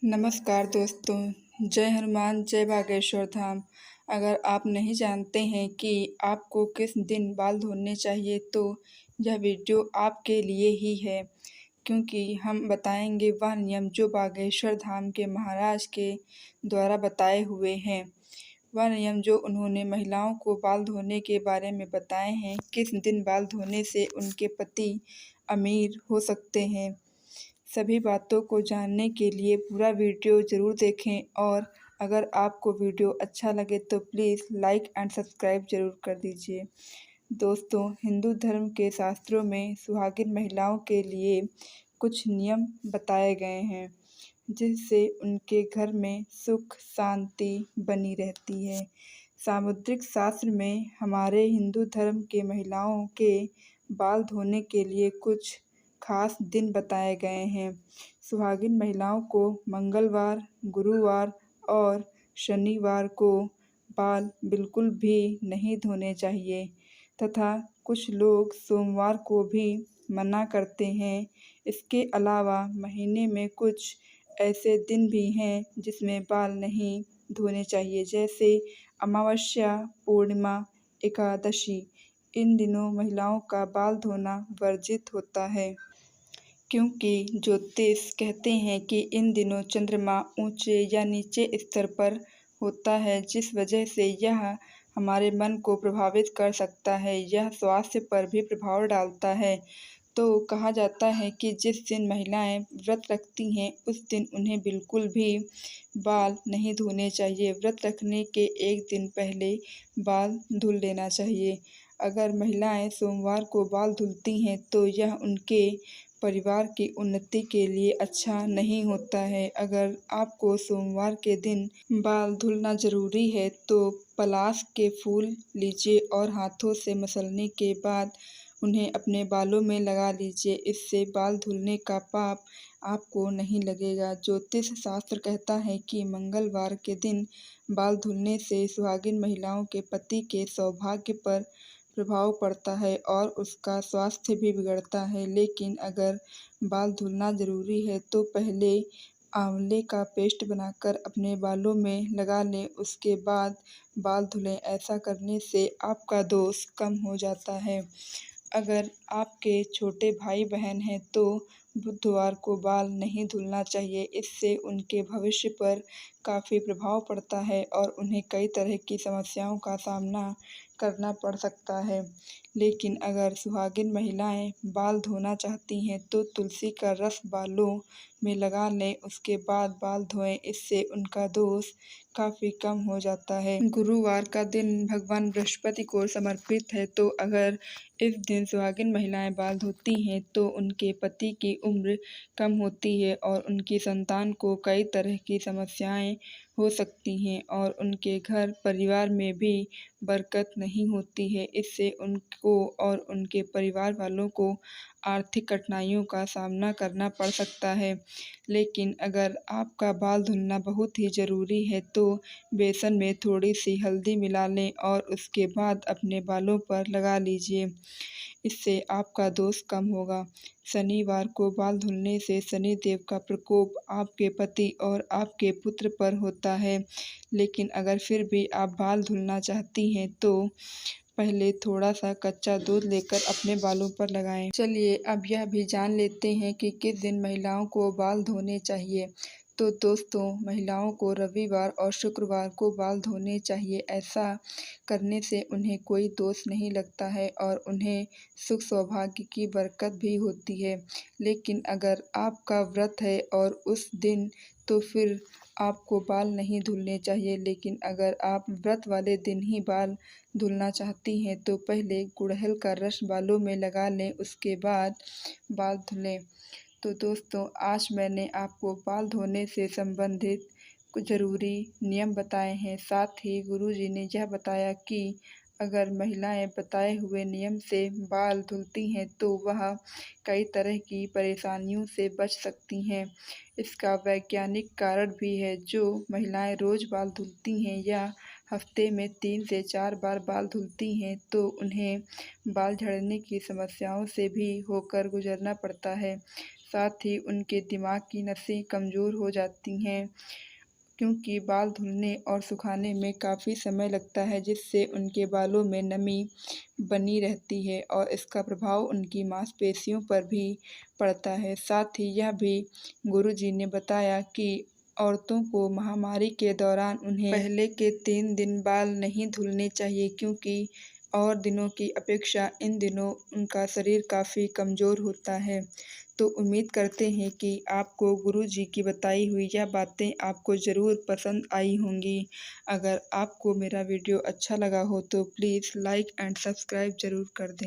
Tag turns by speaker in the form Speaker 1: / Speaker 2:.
Speaker 1: नमस्कार दोस्तों, जय हनुमान जय बागेश्वर धाम। अगर आप नहीं जानते हैं कि आपको किस दिन बाल धोने चाहिए तो यह वीडियो आपके लिए ही है, क्योंकि हम बताएंगे वह नियम जो बागेश्वर धाम के महाराज के द्वारा बताए हुए हैं। वह नियम जो उन्होंने महिलाओं को बाल धोने के बारे में बताए हैं, किस दिन बाल धोने से उनके पति अमीर हो सकते हैं। सभी बातों को जानने के लिए पूरा वीडियो ज़रूर देखें और अगर आपको वीडियो अच्छा लगे तो प्लीज़ लाइक एंड सब्सक्राइब ज़रूर कर दीजिए। दोस्तों, हिंदू धर्म के शास्त्रों में सुहागिन महिलाओं के लिए कुछ नियम बताए गए हैं, जिससे उनके घर में सुख शांति बनी रहती है। सामुद्रिक शास्त्र में हमारे हिंदू धर्म के महिलाओं के बाल धोने के लिए कुछ खास दिन बताए गए हैं। सुहागिन महिलाओं को मंगलवार, गुरुवार और शनिवार को बाल बिल्कुल भी नहीं धोने चाहिए तथा कुछ लोग सोमवार को भी मना करते हैं। इसके अलावा महीने में कुछ ऐसे दिन भी हैं जिसमें बाल नहीं धोने चाहिए, जैसे अमावस्या, पूर्णिमा, एकादशी। इन दिनों महिलाओं का बाल धोना वर्जित होता है, क्योंकि ज्योतिष कहते हैं कि इन दिनों चंद्रमा ऊंचे या नीचे स्तर पर होता है, जिस वजह से यह हमारे मन को प्रभावित कर सकता है। यह स्वास्थ्य पर भी प्रभाव डालता है। तो कहा जाता है कि जिस दिन महिलाएं व्रत रखती हैं उस दिन उन्हें बिल्कुल भी बाल नहीं धोने चाहिए। व्रत रखने के एक दिन पहले बाल धुल लेना चाहिए। अगर महिलाएं सोमवार को बाल धुलती हैं तो यह उनके परिवार की उन्नति के लिए अच्छा नहीं होता है। अगर आपको सोमवार के दिन बाल धुलना ज़रूरी है तो पलाश के फूल लीजिए और हाथों से मसलने के बाद उन्हें अपने बालों में लगा लीजिए। इससे बाल धुलने का पाप आपको नहीं लगेगा। ज्योतिष शास्त्र कहता है कि मंगलवार के दिन बाल धुलने से सुहागिन महिलाओं के पति के सौभाग्य पर प्रभाव पड़ता है और उसका स्वास्थ्य भी बिगड़ता है। लेकिन अगर बाल धुलना ज़रूरी है तो पहले आंवले का पेस्ट बनाकर अपने बालों में लगा लें, उसके बाद बाल धुलें। ऐसा करने से आपका दोष कम हो जाता है। अगर आपके छोटे भाई बहन हैं तो बुधवार को बाल नहीं धुलना चाहिए। इससे उनके भविष्य पर काफ़ी प्रभाव पड़ता है और उन्हें कई तरह की समस्याओं का सामना करना पड़ सकता है। लेकिन अगर सुहागिन महिलाएं बाल धोना चाहती हैं तो तुलसी का रस बालों में लगा लें, उसके बाद बाल धोएं। इससे उनका दोष काफ़ी कम हो जाता है। गुरुवार का दिन भगवान बृहस्पति को समर्पित है, तो अगर इस दिन सुहागिन महिलाएं बाल धोती हैं तो उनके पति की उम्र कम होती है और उनकी संतान को कई तरह की समस्याएं हो सकती हैं और उनके घर परिवार में भी बरकत नहीं होती है। इससे उनको और उनके परिवार वालों को आर्थिक कठिनाइयों का सामना करना पड़ सकता है। लेकिन अगर आपका बाल धुलना बहुत ही ज़रूरी है तो बेसन में थोड़ी सी हल्दी मिला लें और उसके बाद अपने बालों पर लगा लीजिए। इससे आपका दोष कम होगा। शनिवार को बाल धुलने से शनि देव का प्रकोप आपके पति और आपके पुत्र पर होता है। लेकिन अगर फिर भी आप बाल धुलना चाहती हैं तो पहले थोड़ा सा कच्चा दूध लेकर अपने बालों पर लगाएं। चलिए अब यह भी जान लेते हैं कि किस दिन महिलाओं को बाल धोने चाहिए। तो दोस्तों, महिलाओं को रविवार और शुक्रवार को बाल धोने चाहिए। ऐसा करने से उन्हें कोई दोष नहीं लगता है और उन्हें सुख सौभाग्य की बरकत भी होती है। लेकिन अगर आपका व्रत है और उस दिन तो फिर आपको बाल नहीं धुलने चाहिए। लेकिन अगर आप व्रत वाले दिन ही बाल धुलना चाहती हैं तो पहले गुड़हल का रस बालों में लगा लें, उसके बाद बाल धुलें। तो दोस्तों, आज मैंने आपको बाल धोने से संबंधित कुछ ज़रूरी नियम बताए हैं। साथ ही गुरुजी ने यह बताया कि अगर महिलाएं बताए हुए नियम से बाल धुलती हैं तो वह कई तरह की परेशानियों से बच सकती हैं। इसका वैज्ञानिक कारण भी है। जो महिलाएं रोज़ बाल धुलती हैं या हफ्ते में 3 से 4 बार बाल धुलती हैं तो उन्हें बाल झड़ने की समस्याओं से भी होकर गुजरना पड़ता है। साथ ही उनके दिमाग की नसें कमज़ोर हो जाती हैं, क्योंकि बाल धुलने और सुखाने में काफ़ी समय लगता है, जिससे उनके बालों में नमी बनी रहती है और इसका प्रभाव उनकी मांसपेशियों पर भी पड़ता है। साथ ही यह भी गुरुजी ने बताया कि औरतों को महामारी के दौरान उन्हें पहले के 3 दिन बाल नहीं धुलने चाहिए, क्योंकि और दिनों की अपेक्षा इन दिनों उनका शरीर काफ़ी कमज़ोर होता है। तो उम्मीद करते हैं कि आपको गुरुजी की बताई हुई यह बातें आपको ज़रूर पसंद आई होंगी। अगर आपको मेरा वीडियो अच्छा लगा हो तो प्लीज़ लाइक एंड सब्सक्राइब ज़रूर कर दें।